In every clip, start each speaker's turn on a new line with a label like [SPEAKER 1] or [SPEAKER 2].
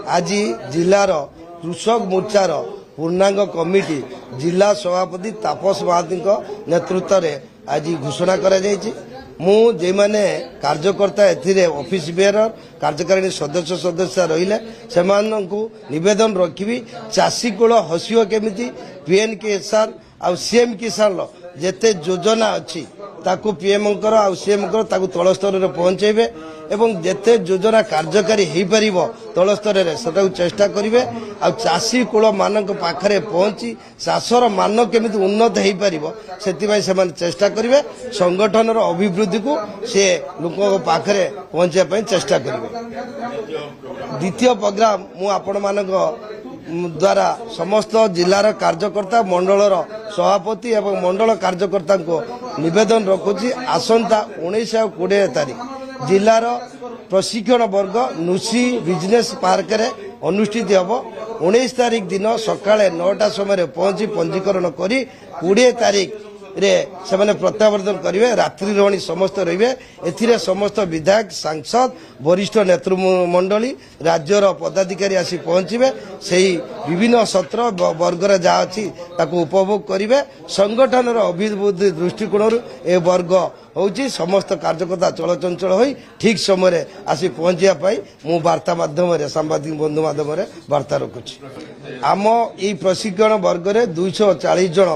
[SPEAKER 1] आज जिलार कृषक मोर्चार पूर्णांग कमिटी जिला सभापति तापस महांती नेतृत्व में आज घोषणा करा जे मैंने कार्यकर्ता ऑफिस बेयर कार्यकारिणी सदस्य रहिले से निवेदन रखी चाषी कूल हसियो केमिति पीएम किसान आ सीएम किसान जेते योजना अच्छी ताकू पीएम सीएम तल स्तर में पहुंचेबे एवं जेते योजना कार्यकारी हो पार तल स्तर में से चेष्टा करेंगे आ चाषी कूल मान पाखे पहुंची चाषर मान केमिति उन्नत हो पार से चेष्टा करेंगे संगठन अभिवृद्धि को से लोक पाखे पहुंचाई चेष्टा करेंगे। द्वितीय प्रोग्राम मु आपण मान द्वारा समस्त जिलार कार्यकर्ता मंडलर सभापति एवं मंडल कार्यकर्ता को निवेदन रखुची आसंता 19 और 20 तारीख जिलार प्रशिक्षण वर्ग नुसी बिजनेस पार्क रे अनुष्ठित होब। 19 तारीख दिन सकाळे 9टा समय पहुंची पंजीकरण करी 20 तारीख रे से प्रत्यावर्तन करेंगे रात्रि रही समस्त रे एथिरे समस्त विधायक सांसद वरिष्ठ नेतृमंडली राज्यर पदाधिकारी आसी पहुंचे से विभिन्न सत्र वर्गर जहाँ अच्छी उपभोग करेंगे संगठन अभिवृद्धि दृष्टिकोण ए वर्ग होची समस्त कार्यकर्ता चलचंचल हो ठीक समय आसी पहुंचाई मु वार्ता माध्यम सांबादिक बंधु माध्यम वार्ता रखुची। आम ये प्रशिक्षण वर्ग में 240 जन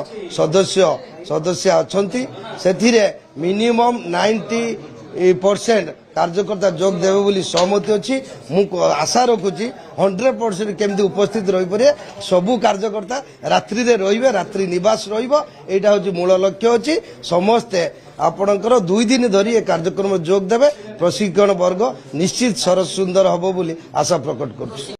[SPEAKER 1] सदस्य अच्छी से मिनिमम 90% कार्यकर्ता जोग देवे बोली सहमति अच्छी मु आशा रखुची 100% केमती उपस्थित रही पारे सबू कार्यकर्ता रात्रि रे रहिबे रात्रि निवास रहिबो एटा होची मूल लक्ष्य अच्छी समस्ते आपणकर 2 दिन धरी ए कार्यक्रम जोग देवे प्रशिक्षण वर्ग निश्चित सरस सुंदर हबो बोली आशा प्रकट करूँ।